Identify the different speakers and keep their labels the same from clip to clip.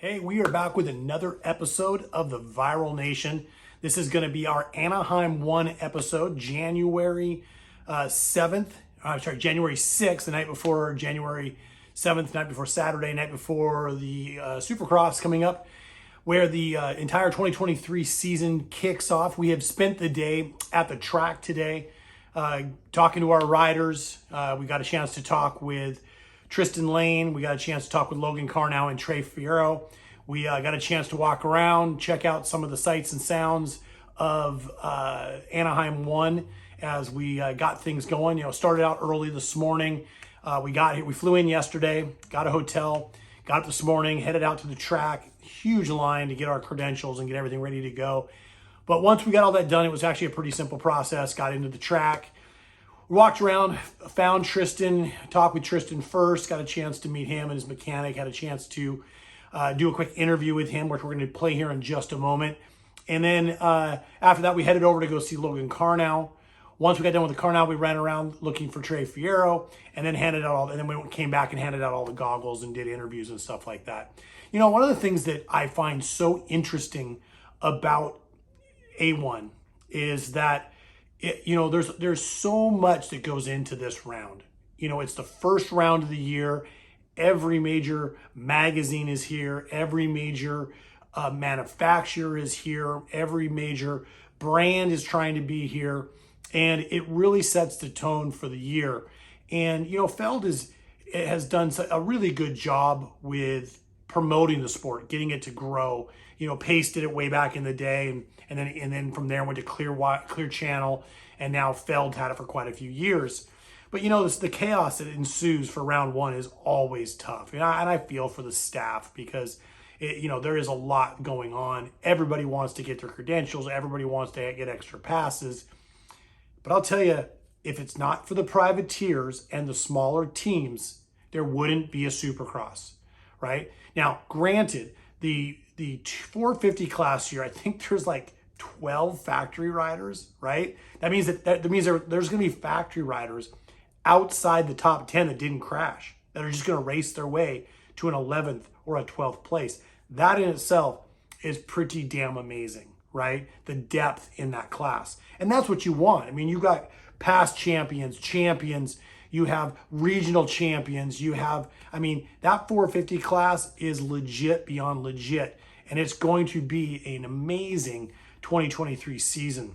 Speaker 1: Hey, we are back with another episode of the Viral Nation. This is going to be our Anaheim 1 episode, January 6th, the night before January 7th, night before Saturday, night before the Supercross coming up, where the entire 2023 season kicks off. We have spent the day at the track today, talking to our riders. We got a chance to talk with Tristan Lane. We got a chance to talk with Logan Karnow and Fierro. We got a chance to walk around, check out some of the sights and sounds of Anaheim 1 as we got things going. Started out early this morning. We flew in yesterday, got a hotel, got up this morning, headed out to the track. Huge line to get our credentials and get everything ready to go. But once we got all that done, it was actually a pretty simple process. Got into the track. We walked around, found Tristan, talked with Tristan first, got a chance to meet him and his mechanic, had a chance to do a quick interview with him, which we're going to play here in just a moment. And then after that, we headed over to go see Logan Karnow. Once we got done with the Karnow, we ran around looking for Fierro, and then we came back and handed out all the goggles and did interviews and stuff like that. One of the things that I find so interesting about A1 is that there's so much that goes into this round. It's the first round of the year. Every major magazine is here. Every major manufacturer is here. Every major brand is trying to be here. And it really sets the tone for the year. And, Feld has done a really good job with promoting the sport, getting it to grow. Pace did it way back in the day, and then from there went to Clear Channel, and now Feld had it for quite a few years. But the chaos that ensues for round one is always tough, and I feel for the staff because there is a lot going on. Everybody wants to get their credentials. Everybody wants to get extra passes. But I'll tell you, if it's not for the privateers and the smaller teams, there wouldn't be a Supercross, right? Now, granted, the 450 class here, I think there's like 12 factory riders, right? That means there's going to be factory riders outside the top 10 that didn't crash, that are just going to race their way to an 11th or a 12th place. That in itself is pretty damn amazing, right? The depth in that class. And that's what you want. I mean, you got past champions, you have regional champions, that 450 class is legit beyond legit. And it's going to be an amazing 2023 season.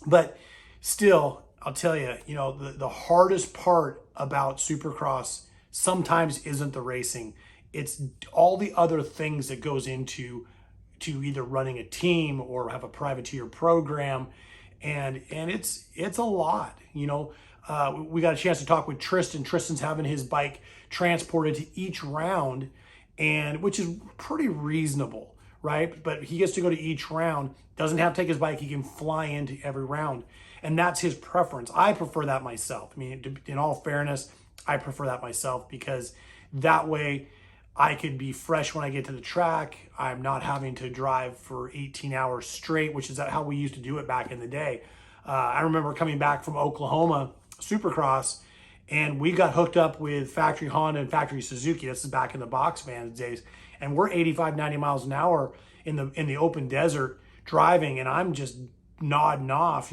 Speaker 1: But still, I'll tell you, the hardest part about Supercross sometimes isn't the racing. It's all the other things that goes into either running a team or have a privateer program. And it's a lot, we got a chance to talk with Tristan. Tristan's having his bike transported to each round, and which is pretty reasonable, right? But he gets to go to each round, doesn't have to take his bike. He can fly into every round. And that's his preference. I prefer that myself. I mean, in all fairness, I prefer that myself because that way I could be fresh when I get to the track. I'm not having to drive for 18 hours straight, which is how we used to do it back in the day. I remember coming back from Oklahoma Supercross, and we got hooked up with factory Honda and factory Suzuki. This is back in the box van days. And we're 85, 90 miles an hour in the open desert driving, and I'm just nodding off,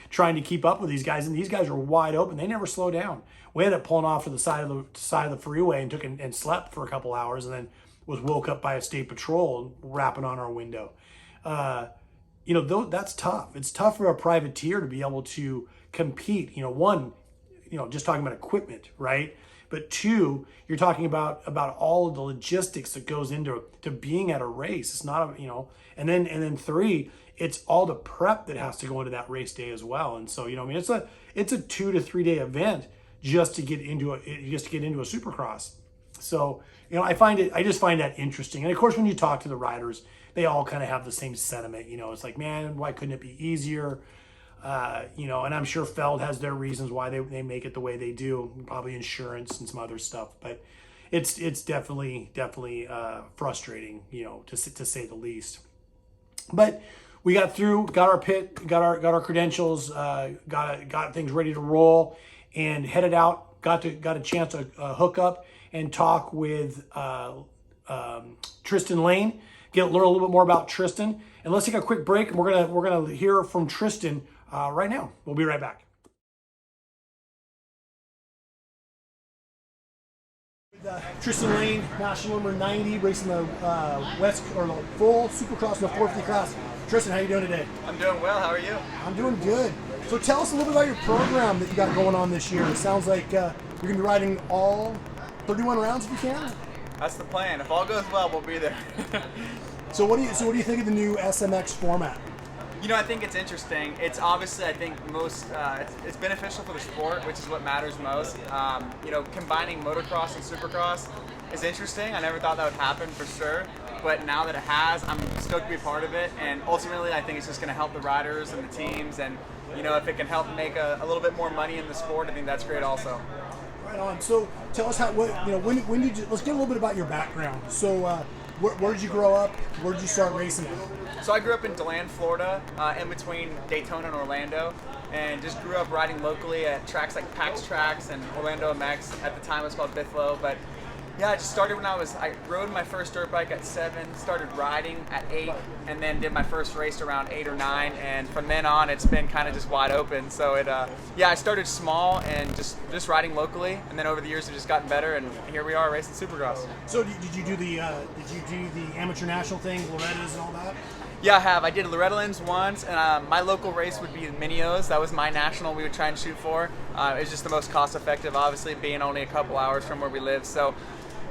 Speaker 1: trying to keep up with these guys. And these guys are wide open. They never slow down. We ended up pulling off to the side of the freeway and slept for a couple hours, and then was woke up by a state patrol rapping on our window. That's tough. It's tough for a privateer to be able to compete. One, just talking about equipment, right? But two, you're talking about all of the logistics that goes into being at a race. It's not and then three, it's all the prep that has to go into that race day as well. And so, it's a 2 to 3 day event just to get into a Supercross. So, I just find that interesting. And of course, when you talk to the riders, they all kind of have the same sentiment. It's like, man, why couldn't it be easier? And I'm sure Feld has their reasons why they make it the way they do, probably insurance and some other stuff. But it's definitely frustrating, to say the least. But we got through, got our pit, got our credentials, got things ready to roll, and headed out. Got a chance to hook up and talk with Tristan Lane, learn a little bit more about Tristan. And let's take a quick break, and we're gonna hear from Tristan right now. We'll be right back. Tristan Lane, national number 90, racing the the full Supercross in the 450 class. Tristan, how you doing today?
Speaker 2: I'm doing well. How are you?
Speaker 1: I'm doing good. So tell us a little bit about your program that you got going on this year. It sounds like you're going to be riding all 31 rounds if you can.
Speaker 2: That's the plan. If all goes well, we'll be there.
Speaker 1: So what do you think of the new SMX format?
Speaker 2: You know, I think it's interesting. It's obviously, I think, it's beneficial for the sport, which is what matters most. You know, combining motocross and supercross is interesting. I never thought that would happen for sure, but now that it has, I'm stoked to be a part of it. And ultimately, I think it's just going to help the riders and the teams. And you know, if it can help make a little bit more money in the sport, I think that's great also.
Speaker 1: Right on. So tell us when did you, let's get a little bit about your background. So where did you grow up? Where did you start racing at?
Speaker 2: So I grew up in DeLand, Florida, in between Daytona and Orlando, and just grew up riding locally at tracks like PAX Tracks and Orlando MX. At the time it was called Bithlow, but yeah, I just started when I rode my first dirt bike at 7, started riding at 8, and then did my first race around 8 or 9, and from then on it's been kind of just wide open. So yeah, I started small and just riding locally, and then over the years it's just gotten better, and here we are racing Supercross.
Speaker 1: So did you do the amateur national thing, Loretta's and all that?
Speaker 2: Yeah, I have. I did Loretta Lynn's once, and my local race would be Minios. That was my national we would try and shoot for. It was just the most cost effective, obviously, being only a couple hours from where we live. So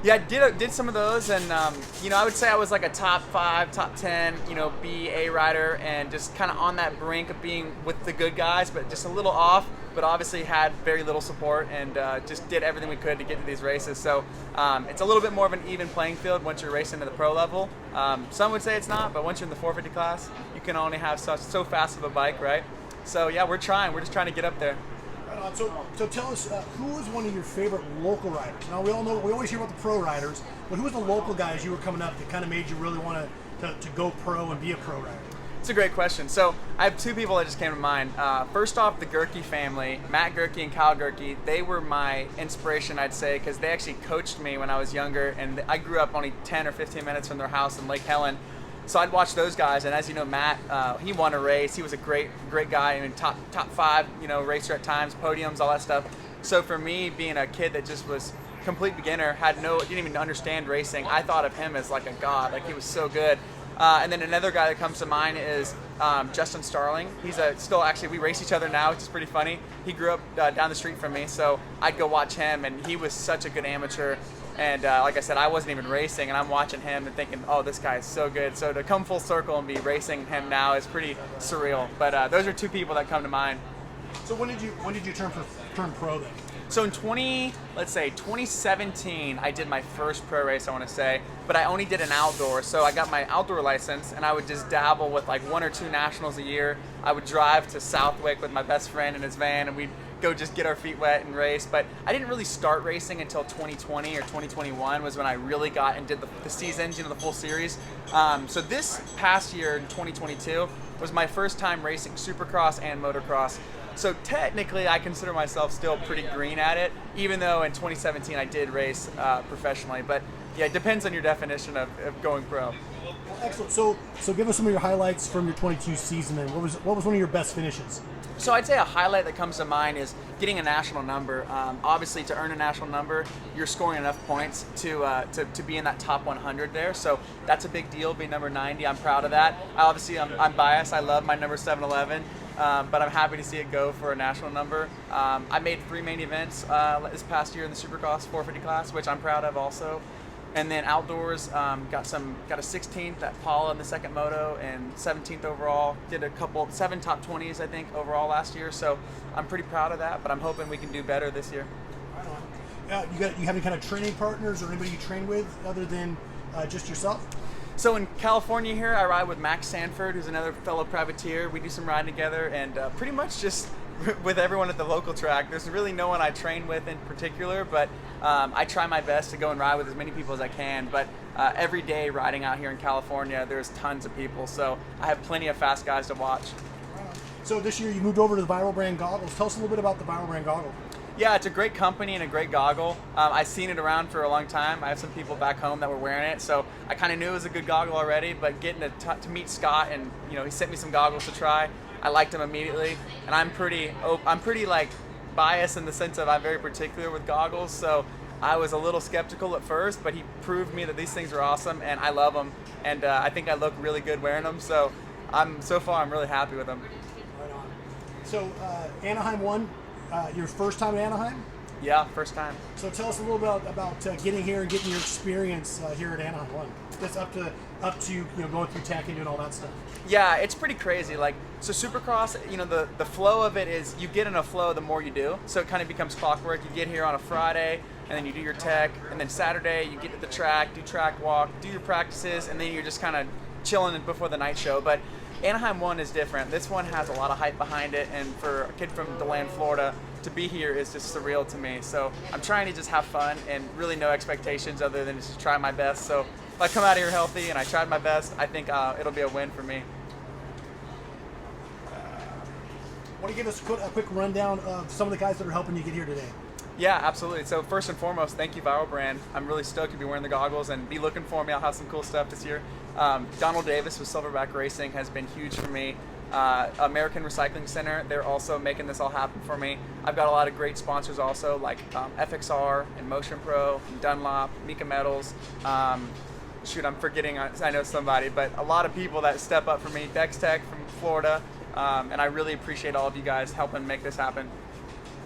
Speaker 2: yeah, I did some of those, and you know, I would say I was like a top 5, top 10, you know, BA rider, and just kind of on that brink of being with the good guys, but just a little off. But obviously had very little support, and just did everything we could to get to these races. So it's a little bit more of an even playing field once you're racing to the pro level. Some would say it's not, but once you're in the 450 class, you can only have so fast of a bike, right? So yeah, we're trying. We're just trying to get up there.
Speaker 1: So tell us, who was one of your favorite local riders? Now, we always hear about the pro riders, but who was the local guys you were coming up that kind of made you really want to go pro and be a pro rider?
Speaker 2: It's a great question. So I have 2 people that just came to mind. First off, the Gerke family, Matt Gerke and Kyle Gerke. They were my inspiration, I'd say, because they actually coached me when I was younger, and I grew up only 10 or 15 minutes from their house in Lake Helen. So I'd watch those guys, and as you know, Matt, he won a race. He was a great guy, I mean, top 5, you know, racer at times, podiums, all that stuff. So for me, being a kid that just was complete beginner, didn't even understand racing, I thought of him as like a god. Like, he was so good. And then another guy that comes to mind is Justin Starling. He's still, actually, we race each other now, which is pretty funny. He grew up down the street from me, so I'd go watch him, and he was such a good amateur. And like I said, I wasn't even racing, and I'm watching him and thinking, oh, this guy is so good. So to come full circle and be racing him now is pretty surreal. But those are 2 people that come to mind.
Speaker 1: So when did you turn pro then?
Speaker 2: So in 2017, I did my first pro race, I want to say, but I only did an outdoor. So I got my outdoor license, and I would just dabble with like 1 or 2 nationals a year. I would drive to Southwick with my best friend in his van, and we'd go just get our feet wet and race. But I didn't really start racing until 2020 or 2021 was when I really got and did the seasons, you know, the full series. So this past year in 2022 was my first time racing Supercross and motocross. So technically, I consider myself still pretty green at it, even though in 2017 I did race professionally. But yeah, it depends on your definition of going pro.
Speaker 1: Well, excellent. So give us some of your highlights from your 22 season. And what was one of your best finishes?
Speaker 2: So I'd say a highlight that comes to mind is getting a national number. Obviously, to earn a national number, you're scoring enough points to be in that top 100 there. So that's a big deal, being number 90. I'm proud of that. I'm biased. I love my number 711. But I'm happy to see it go for a national number. I made 3 main events this past year in the Supercross 450 class, which I'm proud of also. And then outdoors, got a 16th at Paula in the second moto and 17th overall. Did 7 top 20s, I think, overall last year. So I'm pretty proud of that, but I'm hoping we can do better this year.
Speaker 1: Right on. You have any kind of training partners or anybody you train with other than just yourself?
Speaker 2: So in California here, I ride with Max Sanford, who's another fellow privateer. We do some riding together, and pretty much just with everyone at the local track. There's really no one I train with in particular, but I try my best to go and ride with as many people as I can. But every day riding out here in California, there's tons of people, so I have plenty of fast guys to watch.
Speaker 1: So this year you moved over to the Viral brand goggles. Tell us a little bit about the Viral brand goggles.
Speaker 2: Yeah, it's a great company and a great goggle. I've seen it around for a long time. I have some people back home that were wearing it, so I kind of knew it was a good goggle already. But getting to meet Scott, and he sent me some goggles to try. I liked them immediately, and I'm pretty like biased in the sense of I'm very particular with goggles. So I was a little skeptical at first, but he proved me that these things are awesome, and I love them, and I think I look really good wearing them. So so far I'm really happy with them.
Speaker 1: Right on. So Anaheim 1. Your first time in Anaheim?
Speaker 2: Yeah, first time. So
Speaker 1: tell us a little bit about getting here and getting your experience here at Anaheim 1. That's up to going through tech and doing all that stuff.
Speaker 2: Yeah, it's pretty crazy. Like, so Supercross, the flow of it is you get in a flow the more you do. So it kind of becomes clockwork. You get here on a Friday, and then you do your tech, and then Saturday you get to the track, do track walk, do your practices, and then you're just kind of chilling before the night show. But Anaheim 1 is different. This one has a lot of hype behind it, and for a kid from DeLand, Florida, to be here is just surreal to me. So I'm trying to just have fun and really no expectations other than just try my best. So if I come out of here healthy and I tried my best, I think it'll be a win for me.
Speaker 1: Want to give us a quick rundown of some of the guys that are helping you get here today?
Speaker 2: Yeah, absolutely. So first and foremost, thank you, Fierro brand. I'm really stoked to be wearing the goggles and be looking for me. I'll have some cool stuff this year. Donald Davis with Silverback Racing has been huge for me. American Recycling Center, they're also making this all happen for me. I've got a lot of great sponsors also, like FXR and Motion Pro, and Dunlop, Mika Metals. Shoot, I'm forgetting, I know somebody, but a lot of people that step up for me. Dex Tech from Florida, and I really appreciate all of you guys helping make this happen.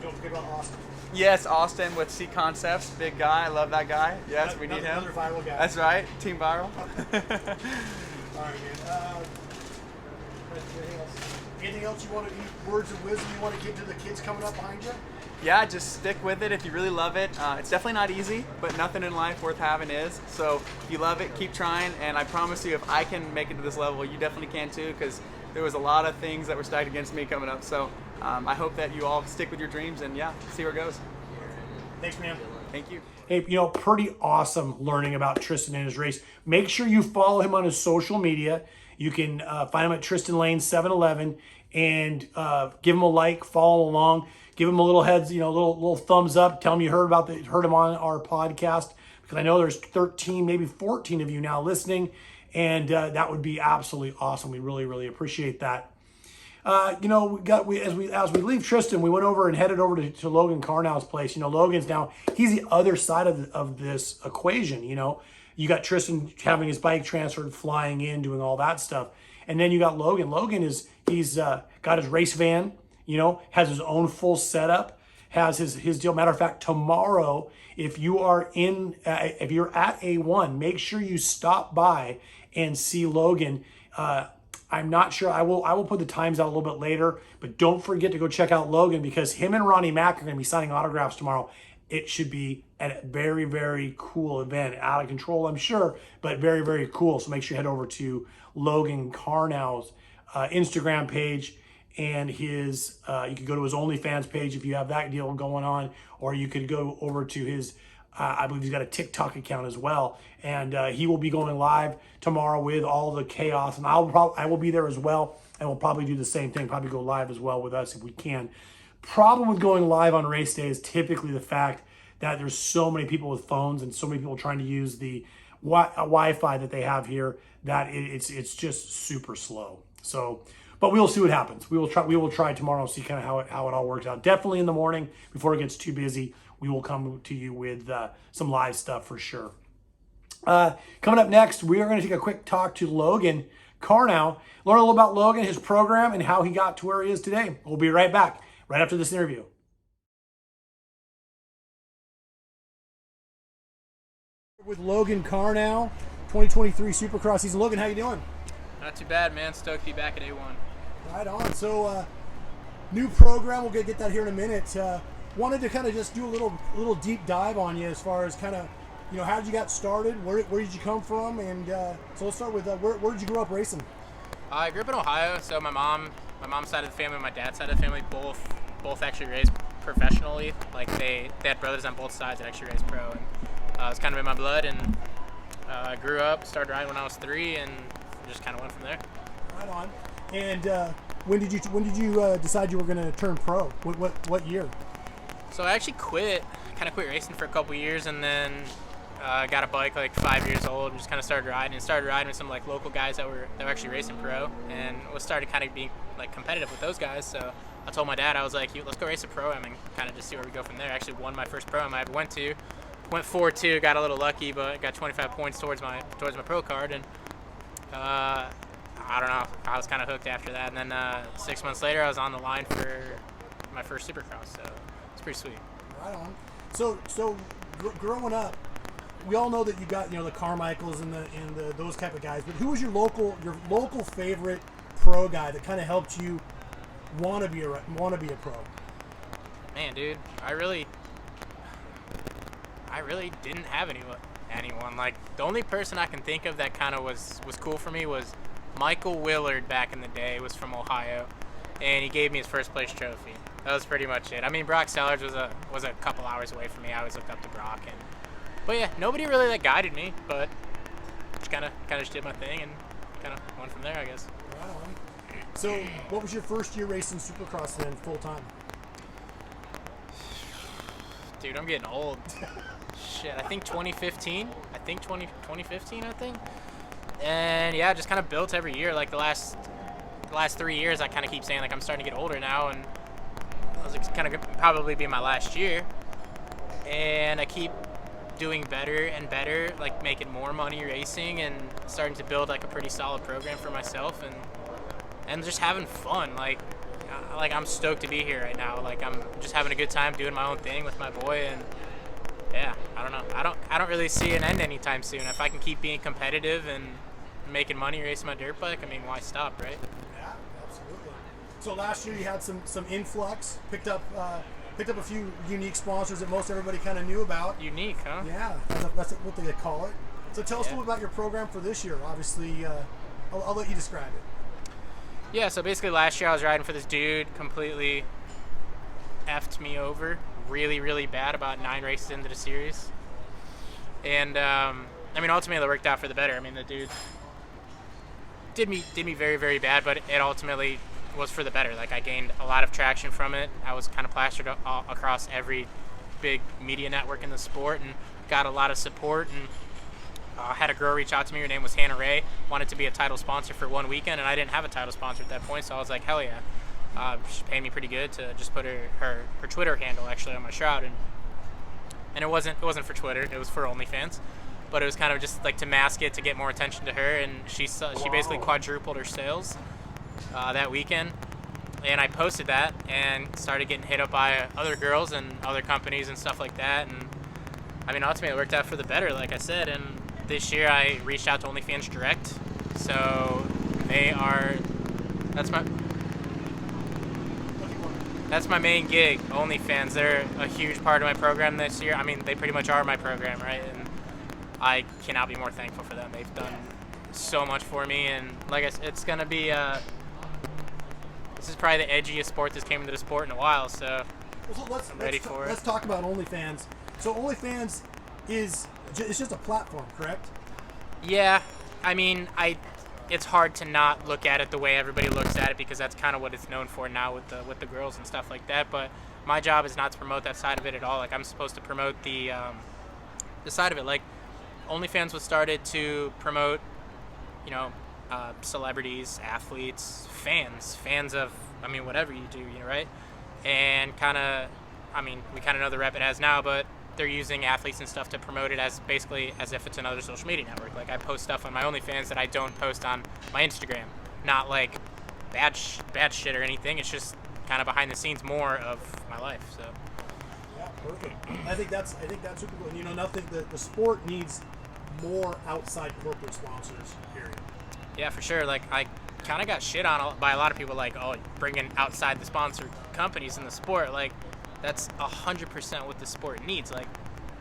Speaker 1: Don't forget about Austin.
Speaker 2: Yes, Austin with C Concepts, big guy. I love that guy. Yes, we need him.
Speaker 1: Another viral guy.
Speaker 2: That's right, Team Viral.
Speaker 1: All right, man. Anything else you want to, any words of wisdom you want to give to the kids coming up behind you?
Speaker 2: Yeah, just stick with it if you really love it. It's definitely not easy, but nothing in life worth having is. So if you love it, keep trying, and I promise you, if I can make it to this level, you definitely can too, because there was a lot of things that were stacked against me coming up. So I hope that you all stick with your dreams and see where it goes.
Speaker 1: Thanks, man.
Speaker 2: Thank you.
Speaker 1: Hey, pretty awesome learning about Tristan and his race. Make sure you follow him on his social media. You can find him at Tristan Lane 711 and give him a like, follow along, give him a little heads, little thumbs up. Tell him you heard him on our podcast, because I know there's 13, maybe 14 of you now listening, and that would be absolutely awesome. We really, really appreciate that. As we leave Tristan, we went over and headed over to Logan Karnow's place. Logan's now, he's the other side of this equation. You got Tristan having his bike transferred, flying in, doing all that stuff. And then you got Logan. He's got his race van, has his own full setup, has his deal. Matter of fact, tomorrow, if you're at A1, make sure you stop by and see Logan. I'm not sure. I will put the times out a little bit later, but don't forget to go check out Logan, because him and Ronnie Mack are going to be signing autographs tomorrow. It should be a very, very cool event. Out of control, I'm sure, but very, very cool. So make sure you head over to Logan Karnow's Instagram page, and his you could go to his OnlyFans page if you have that deal going on, or you could go over to his I believe he's got a TikTok account as well, and he will be going live tomorrow with all the chaos, and I will be there as well, and we'll probably do the same thing, probably go live as well with us if we can. Problem with going live on race day is typically the fact that there's so many people with phones and so many people trying to use the Wi-Fi that they have here that it's just super slow. So, but we'll see what happens. We will try tomorrow and see kind of how it all works out. Definitely in the morning before it gets too busy, we will come to you with some live stuff for sure. Coming up next, we are going to take a quick talk to Logan Karnow, learn a little about Logan, his program, and how he got to where he is today. We'll be right back, right after this interview. With Logan Karnow, 2023 Supercross season. Logan, how you doing?
Speaker 3: Not too bad, man. Stoked to be back at A1.
Speaker 1: Right on. So, new program. We'll get that here in a minute. Wanted to kind of just do a little deep dive on you as far as kind of, how did you get started? Where did you come from? And so let's start with where did you grow up racing?
Speaker 3: I grew up in Ohio. So my mom's side of the family, and my dad's side of the family, both actually raced professionally. Like they had brothers on both sides that actually raced pro, and it was kind of in my blood. And I grew up, started riding when I was 3, and just kind of went from there.
Speaker 1: Right on. And when did you decide you were going to turn pro? What year?
Speaker 3: So I actually quit racing for a couple years, and then got a bike like 5 years old and just kind of started riding with some like local guys that were actually racing pro, and was started kind of being like competitive with those guys. So I told my dad, I was like, let's go race a pro-am and kind of just see where we go from there. I actually won my first pro-am I ever went 4-2, got a little lucky, but got 25 points towards my pro card, and I don't know, I was kind of hooked after that. And then 6 months later, I was on the line for my first Supercross, so it's pretty sweet.
Speaker 1: Right on. So growing up, we all know that you got, you know, the Carmichaels and the those type of guys, but who was your local favorite pro guy that kind of helped you want to be a pro?
Speaker 3: Man, dude, I really didn't have anyone. Like, the only person I can think of that kind of was cool for me was Michael Willard back in the day. Was from Ohio, and he gave me his first place trophy. That was pretty much it. I mean, Brock Sellers was a couple hours away from me. I was hooked up to Brock, but yeah, nobody really like guided me, but just kind of just did my thing and kind of went from there, I guess.
Speaker 1: Right on. So, what was your first year racing Supercross then, full time?
Speaker 3: Dude, I'm getting old. Shit, I think 2015. 2015, I think. And yeah, just kind of built every year. Like the last 3 years, I kind of keep saying like I'm starting to get older now, and I was like, kind of probably be my last year. And I keep doing better and better, like making more money racing and starting to build like a pretty solid program for myself, and just having fun. Like I'm stoked to be here right now. Like I'm just having a good time doing my own thing with my boy, and yeah, I don't know. I don't really see an end anytime soon. If I can keep being competitive and making money racing my dirt bike, I mean, why stop, right?
Speaker 1: Yeah, absolutely. So last year you had some influx, picked up a few unique sponsors that most everybody kind of knew about.
Speaker 3: Unique, huh?
Speaker 1: Yeah, that's what they call it. So tell us a little about your program for this year. Obviously, I'll let you describe it.
Speaker 3: Yeah, so basically last year I was riding for this dude, completely effed me over really, really bad about 9 races into the series. And, I mean, ultimately it worked out for the better. I mean, the dude did me very, very bad, but it ultimately was for the better. Like, I gained a lot of traction from it. I was kind of plastered across every big media network in the sport and got a lot of support, and had a girl reach out to me. Her name was Hannah Ray, wanted to be a title sponsor for one weekend, and I didn't have a title sponsor at that point, so I was like, hell yeah. She's paying me pretty good to just put her Twitter handle actually on my shroud, and it wasn't for Twitter, it was for OnlyFans, but it was kind of just like to mask it, to get more attention to her, and she basically quadrupled her sales that weekend. And I posted that and started getting hit up by other girls and other companies and stuff like that, and I mean, ultimately it worked out for the better, like I said. And this year I reached out to OnlyFans Direct, so that's my main gig, OnlyFans. They're a huge part of my program this year. I mean, they pretty much are my program, right? And I cannot be more thankful for them. They've done so much for me, and like I said, it's gonna be this is probably the edgiest sport that's came into the sport in a while, so I'm ready for it.
Speaker 1: Let's talk about OnlyFans. So OnlyFans it's just a platform, correct?
Speaker 3: Yeah, I mean, it's hard to not look at it the way everybody looks at it, because that's kind of what it's known for now with the girls and stuff like that. But my job is not to promote that side of it at all. Like, I'm supposed to promote the side of it. Like, OnlyFans was started to promote, you know, celebrities, athletes, fans of, I mean, whatever you do, you know, right? And kind of, I mean, we kind of know the rep it has now, but they're using athletes and stuff to promote it as basically as if it's another social media network. Like, I post stuff on my OnlyFans that I don't post on my Instagram. Not like bad shit or anything. It's just kind of behind the scenes more of my life. So
Speaker 1: yeah, perfect. I think that's super cool. And, you know, the sport needs more outside corporate sponsors. Period.
Speaker 3: Yeah, for sure. Like, I kind of got shit on by a lot of people, like, oh, bringing outside the sponsored companies in the sport. Like, that's 100% what the sport needs. Like,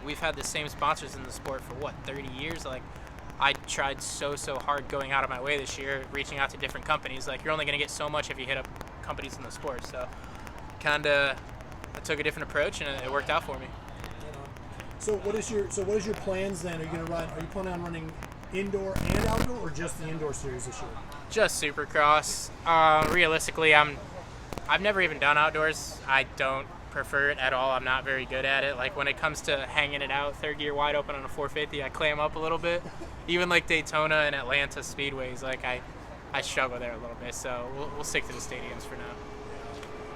Speaker 3: we've had the same sponsors in the sport for what, 30 years? Like, I tried so hard going out of my way this year, reaching out to different companies. Like, you're only gonna get so much if you hit up companies in the sport. So I took a different approach, and it worked out for me.
Speaker 1: So what is your plans then? Are you planning on running indoor and outdoor, or just the indoor series this year?
Speaker 3: Just Supercross. Realistically, I've never even done outdoors. I don't prefer it at all. I'm not very good at it. Like when it comes to hanging it out, third gear wide open on a 450, I clam up a little bit. Even like Daytona and Atlanta speedways, like I struggle there a little bit. So we'll stick to the stadiums for now.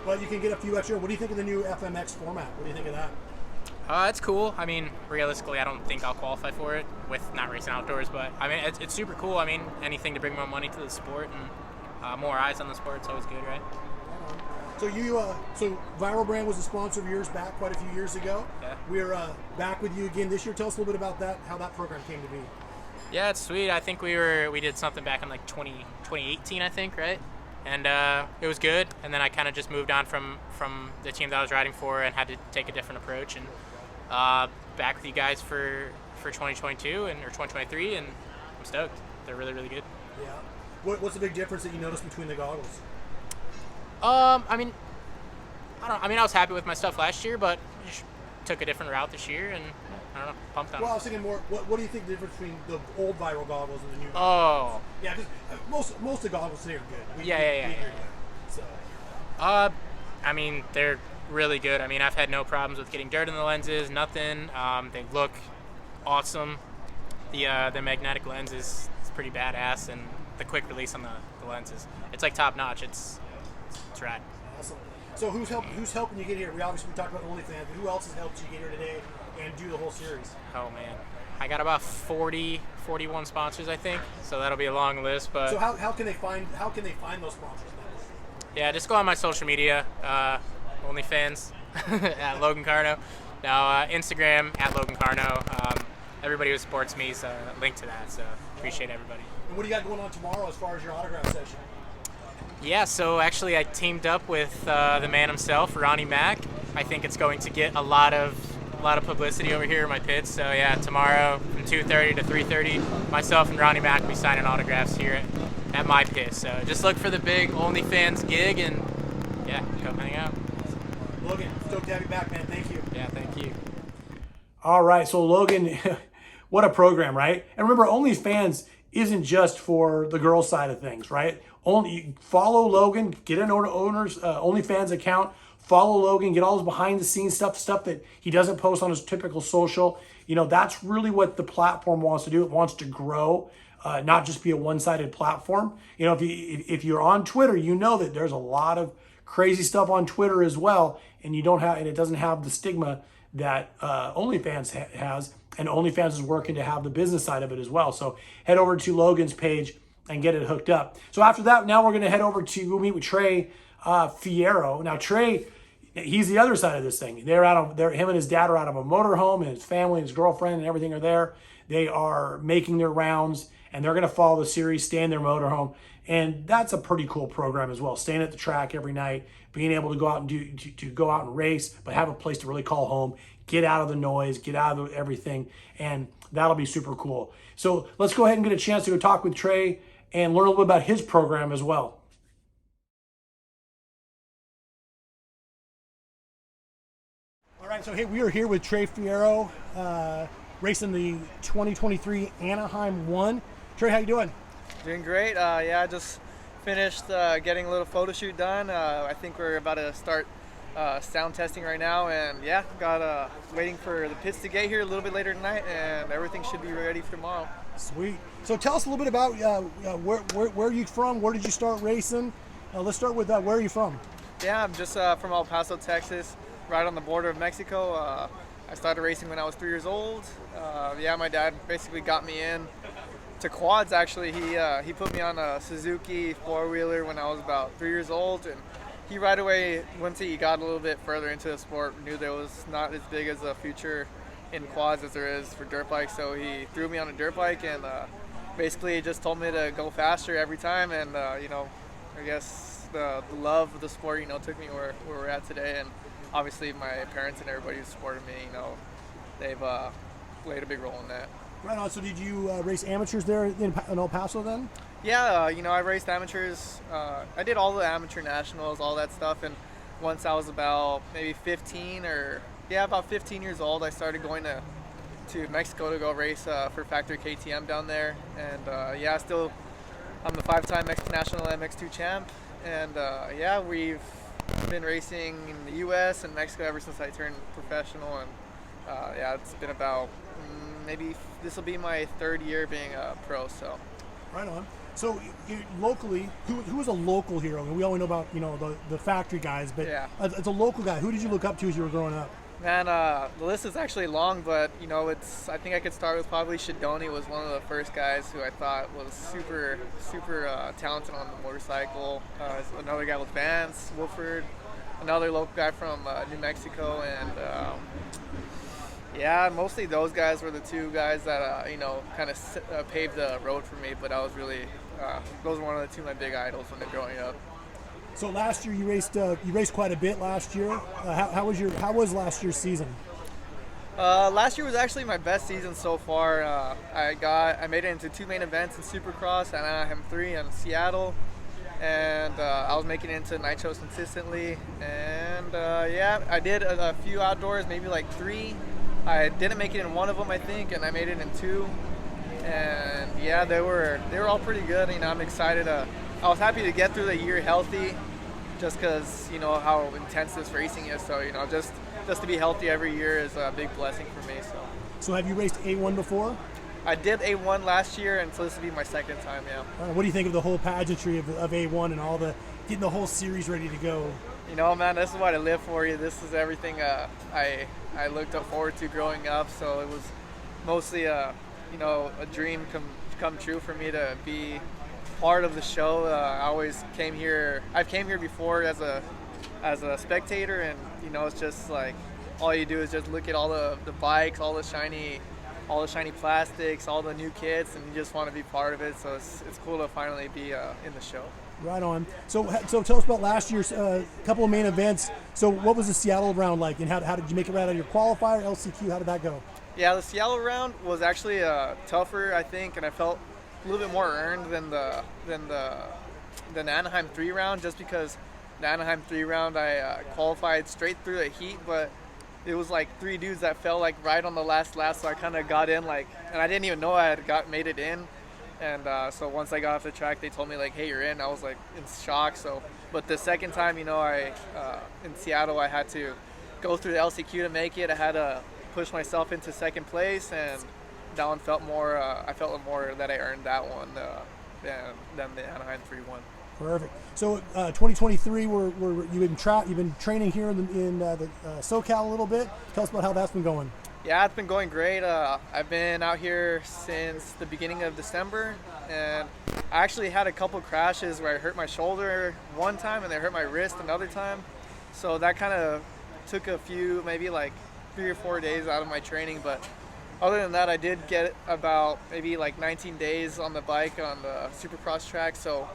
Speaker 1: Well, you can get a few extra. What do you think of the new FMX format? What do you think of that?
Speaker 3: It's cool. I mean, realistically, I don't think I'll qualify for it with not racing outdoors, but I mean, it's super cool. I mean, anything to bring more money to the sport and more eyes on the sport, it's always good, right?
Speaker 1: So so Viral Brand was a sponsor of yours back quite a few years ago.
Speaker 3: Yeah.
Speaker 1: We're back with you again this year. Tell us a little bit about that, how that program came to be.
Speaker 3: Yeah, it's sweet. I think we did something back in like 2018, I think, right? And it was good. And then I kind of just moved on from the team that I was riding for and had to take a different approach. And back with you guys for 2022 or 2023, and I'm stoked. They're really, really good.
Speaker 1: Yeah. What's the big difference that you noticed between the goggles?
Speaker 3: I mean, I was happy with my stuff last year, but just took a different route this year, and I don't know, pumped on it.
Speaker 1: Well, I was thinking more. What do you think the difference between the old Viral goggles and the new goggles?
Speaker 3: Oh.
Speaker 1: Yeah, because most of the goggles today are good.
Speaker 3: Yeah.
Speaker 1: So.
Speaker 3: I mean, they're really good. I mean, I've had no problems with getting dirt in the lenses, nothing. They look awesome. The magnetic lens is pretty badass, and the quick release on the lenses, it's like top notch. It's rad.
Speaker 1: Awesome. So who's helping you get here? We talked about OnlyFans, but who else has helped you get here today and do the whole series?
Speaker 3: Oh man, I got about 41 sponsors, I think. So that'll be a long list. But
Speaker 1: so how can they find those sponsors now?
Speaker 3: Yeah, just go on my social media, OnlyFans at Logan Karnow. Now Instagram at Logan Karnow. Everybody who supports me is linked to that. So appreciate everybody.
Speaker 1: And what do you got going on tomorrow as far as your autograph session?
Speaker 3: Yeah, so actually I teamed up with the man himself, Ronnie Mack. I think it's going to get a lot of publicity over here in my pits. So yeah, tomorrow from 2:30 to 3:30, myself and Ronnie Mack will be signing autographs here at my pit. So just look for the big OnlyFans gig, and yeah, come hang out.
Speaker 1: Logan, stoked to have you back, man. Thank you.
Speaker 3: Yeah, thank you.
Speaker 1: All right, so Logan, what a program, right? And remember, OnlyFans isn't just for the girl side of things, right? Only follow Logan, get an owner's OnlyFans account, follow Logan, get all his behind the scenes stuff that he doesn't post on his typical social. You know, that's really what the platform wants to do. It wants to grow, not just be a one-sided platform. You know, if you're on Twitter, you know that there's a lot of crazy stuff on Twitter as well, and it doesn't have the stigma that OnlyFans has, and OnlyFans is working to have the business side of it as well. So head over to Logan's page and get it hooked up. So after that, now we're going to head over to meet with Trey Fierro. Now Trey, he's the other side of this thing. Him and his dad are out of a motorhome, and his family and his girlfriend and everything are there. They are making their rounds, and they're going to follow the series, stay in their motorhome. And that's a pretty cool program as well. Staying at the track every night, being able to go out and go out and race, but have a place to really call home, get out of the noise, get out of everything, and that'll be super cool. So let's go ahead and get a chance to go talk with Trey and learn a little bit about his program as well. All right, so hey, we are here with Trey Fierro, racing the 2023 Anaheim 1. Trey, how you doing?
Speaker 4: Doing great. Yeah, I just finished getting a little photo shoot done. I think we're about to start sound testing right now, and yeah, got waiting for the pits to get here a little bit later tonight, and everything should be ready for tomorrow.
Speaker 1: Sweet. So tell us a little bit about where are you from? Where did you start racing? Let's start with where are you from?
Speaker 4: Yeah, I'm just from El Paso, Texas, right on the border of Mexico. I started racing when I was 3 years old. Yeah, my dad basically got me in to quads. Actually, he put me on a Suzuki four-wheeler when I was about 3 years old, and he right away, once he got a little bit further into the sport, knew there was not as big as a future in quads as there is for dirt bikes. So he threw me on a dirt bike, and basically just told me to go faster every time. And I guess the love of the sport, took me where we're at today. And obviously my parents and everybody who supported me, they've played a big role in that.
Speaker 1: Right on. So did you race amateurs there in El Paso then?
Speaker 4: Yeah, I raced amateurs. I did all the amateur nationals, all that stuff. And once I was about maybe 15 about 15 years old, I started going to Mexico to go race for Factory KTM down there. And I'm the 5-time Mexican National MX2 champ. And we've been racing in the U.S. and Mexico ever since I turned professional, and yeah, it's been about maybe this will be my 3rd year being a pro. So.
Speaker 1: Right on. So locally, who was a local hero? We all know about the factory guys, but
Speaker 4: yeah.
Speaker 1: As a local guy, who did you look up to as you were growing up?
Speaker 4: Man, the list is actually long, but I think I could start with probably Shadoni was one of the first guys who I thought was super talented on the motorcycle. Another guy was Vance Wolford, another local guy from New Mexico, and yeah, mostly those guys were the 2 guys that kind of paved the road for me. But I was really those were one of the 2 my big idols when they're growing up.
Speaker 1: So last year you raced quite a bit last year. How was last year's season?
Speaker 4: Last year was actually my best season so far. I made it into 2 main events in Supercross and Anaheim 3 in Seattle, and I was making it into nitros consistently. And yeah, I did a few outdoors, maybe like 3. I didn't make it in one of them, I think, and I made it in 2. And yeah, they were all pretty good. I'm excited. I was happy to get through the year healthy, just because how intense this racing is. So just to be healthy every year is a big blessing for me.
Speaker 1: So have you raced A1 before?
Speaker 4: I did A1 last year, and so this will be my 2nd time. Yeah.
Speaker 1: What do you think of the whole pageantry of A1 and all getting the whole series ready to go?
Speaker 4: Man, this is what I live for. This is everything I looked up forward to growing up. So it was mostly a dream come true for me to be part of the show. I always came here. I've came here before as a spectator, and it's just like all you do is just look at all the bikes, all the shiny plastics, all the new kits, and you just want to be part of it. So it's cool to finally be in the show.
Speaker 1: Right on. So tell us about last year's couple of main events. So what was the Seattle round like, and how did you make it right out of your qualifier, LCQ? How did that go?
Speaker 4: Yeah, the Seattle round was actually tougher, I think, and I felt a little bit more earned than the Anaheim 3 round, just because the Anaheim 3 round I qualified straight through the heat, but it was like 3 dudes that fell like right on the last lap, so I kind of got in and I didn't even know I had made it in. And so once I got off the track, they told me like, "Hey, you're in." I was like in shock. So, but the second time, I in Seattle, I had to go through the LCQ to make it. I had to push myself into 2nd place, and that one felt more. I felt more that I earned that one than the Anaheim 3-1.
Speaker 1: Perfect. So 2023, you've been training here in the SoCal a little bit. Tell us about how that's been going.
Speaker 4: Yeah, it's been going great. I've been out here since the beginning of December, and I actually had a couple crashes where I hurt my shoulder one time and I hurt my wrist another time. So that kind of took a few, maybe like 3 or 4 days out of my training. But other than that, I did get about maybe like 19 days on the bike on the Supercross track. So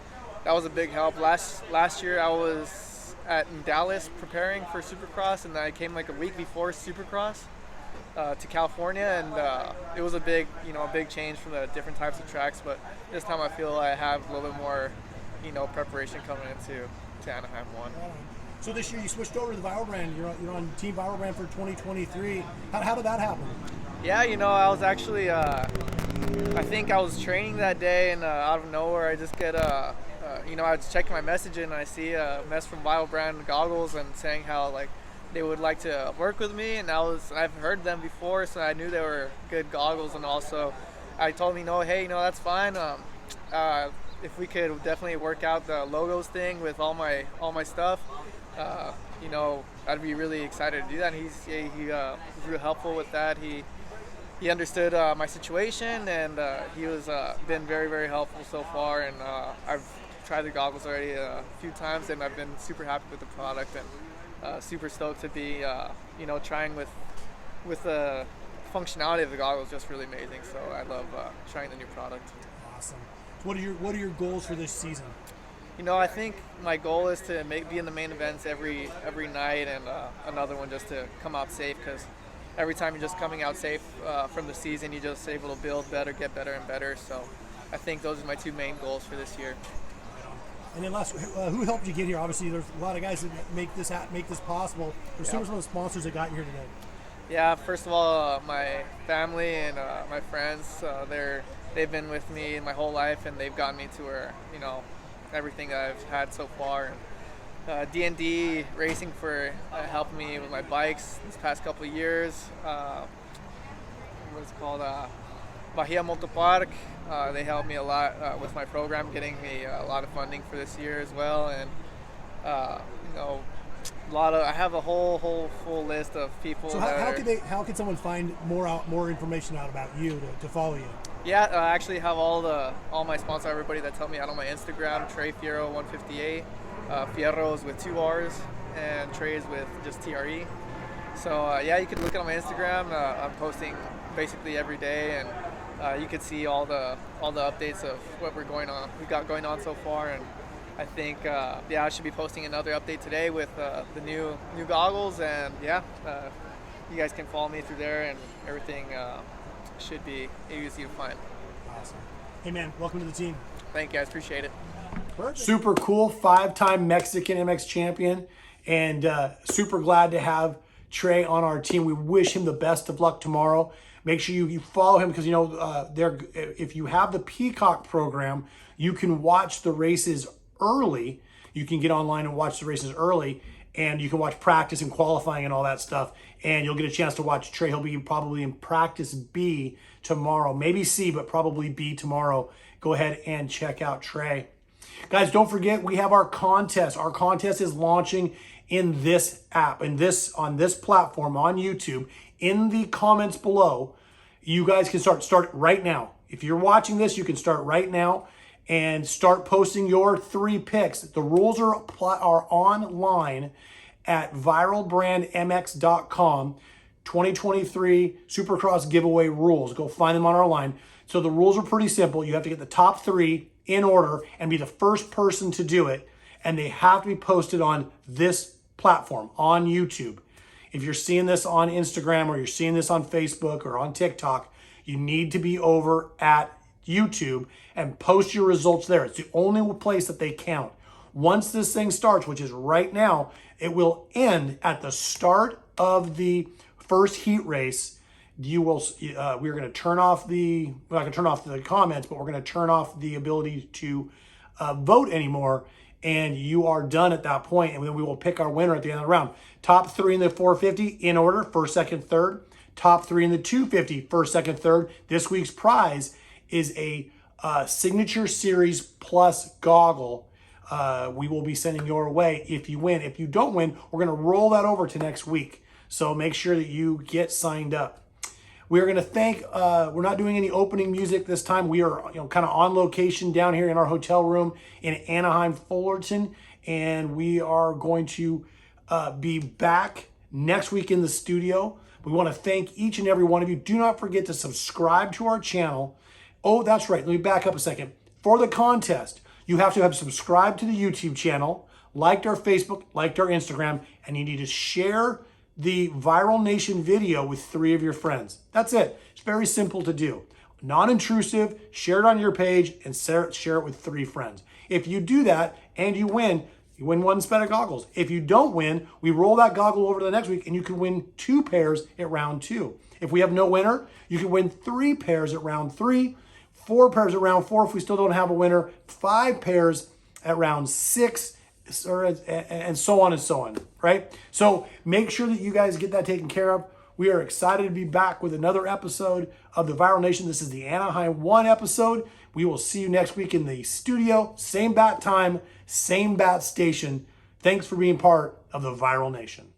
Speaker 4: that was a big help. Last year I was in Dallas preparing for Supercross, and I came like a week before Supercross to California, and it was a big change from the different types of tracks. But this time I feel I have a little bit more, preparation coming into Anaheim 1.
Speaker 1: So this year you switched over to the Viral brand. You're on Team Viral brand for 2023. How did that happen?
Speaker 4: Yeah, I was actually, I think I was training that day, and out of nowhere I just get I was checking my messaging, and I see a mess from Viral brand goggles and saying how like they would like to work with me, and I've heard them before, so I knew they were good goggles. And also I told me, hey, that's fine. If we could definitely work out the logos thing with all my stuff, I'd be really excited to do that. And he was real helpful with that. He understood my situation, and he was been very, very helpful so far. And I've tried the goggles already a few times, and I've been super happy with the product, and super stoked to be trying with the functionality of the goggles. Just really amazing. So I love trying the new product.
Speaker 1: Awesome. So what are your goals for this season?
Speaker 4: I think my goal is to be in the main events every night, and another one just to come out safe, because every time you're just coming out safe from the season, you're just able to build better, get better and better. So I think those are my 2 main goals for this year.
Speaker 1: And then last, who helped you get here? Obviously, there's a lot of guys that make this possible. There's some of the sponsors that got you here today.
Speaker 4: Yeah, first of all, my family and my friends, they've been with me my whole life, and they've gotten me to where, everything that I've had so far. And D&D Racing for helping me with my bikes this past couple of years. What's it called? Bahia Motopark. They helped me a lot with my program, getting me a lot of funding for this year as well, and I have a whole full list of people.
Speaker 1: So how can someone find more information out about you to follow you?
Speaker 4: Yeah, I actually have all my sponsors, everybody that's helped me out on my Instagram. Trey Fierro 158. Fierro is with 2 R's, and Trey is with just TRE. So you can look at on my Instagram. I'm posting basically every day, and you can see all the updates of what we got going on so far. And I think I should be posting another update today with the new goggles, and you guys can follow me through there, and everything should be easy to find.
Speaker 1: Awesome. Hey man, welcome to the team.
Speaker 4: Thank you guys, appreciate it.
Speaker 1: Perfect. Super cool, 5-time Mexican MX champion, and super glad to have Trey on our team. We wish him the best of luck tomorrow. Make sure you follow him, because if you have the Peacock program, you can watch the races early. You can get online and watch the races early, and you can watch practice and qualifying and all that stuff, and you'll get a chance to watch Trey. He'll be probably in practice B tomorrow, maybe C, but probably B tomorrow. Go ahead and check out Trey. Guys, don't forget, we have our contest. Our contest is launching in this app, on this platform on YouTube. In the comments below, you guys can start right now. If you're watching this, you can start right now and start posting your 3 picks. The rules are online at viralbrandmx.com. 2023 Supercross giveaway rules. Go find them on our line. So the rules are pretty simple. You have to get the top 3 in order and be the first person to do it. And they have to be posted on this platform, on YouTube. If you're seeing this on Instagram, or you're seeing this on Facebook or on TikTok, you need to be over at YouTube and post your results there. It's the only place that they count. Once this thing starts, which is right now, it will end at the start of the first heat race. We're going to turn off we're not going to turn off the comments, but we're going to turn off the ability to vote anymore. And you are done at that point, and then we will pick our winner at the end of the round. Top 3 in the 450 in order, first, second, third. Top 3 in the 250, first, second, third. This week's prize is a Signature Series Plus goggle. We will be sending your way if you win. If you don't win, we're going to roll that over to next week. So make sure that you get signed up. We're going to thank, we're not doing any opening music this time. We are kind of on location down here in our hotel room in Anaheim, Fullerton. And we are going to be back next week in the studio. We want to thank each and every one of you. Do not forget to subscribe to our channel. Oh, that's right. Let me back up a second. For the contest, you have to have subscribed to the YouTube channel, liked our Facebook, liked our Instagram, and you need to share the Viral Nation video with 3 of your friends. That's it. It's very simple to do. Non-intrusive, share it on your page, and share it with 3 friends. If you do that and you win 1 set of goggles. If you don't win, we roll that goggle over to the next week, and you can win 2 pairs at round 2. If we have no winner, you can win 3 pairs at round 3, 4 pairs at round 4 if we still don't have a winner, 5 pairs at round 6, and so on, right? So make sure that you guys get that taken care of. We are excited to be back with another episode of the Viral Nation. This is the Anaheim 1 episode. We will see you next week in the studio. Same bat time, same bat station. Thanks for being part of the Viral Nation.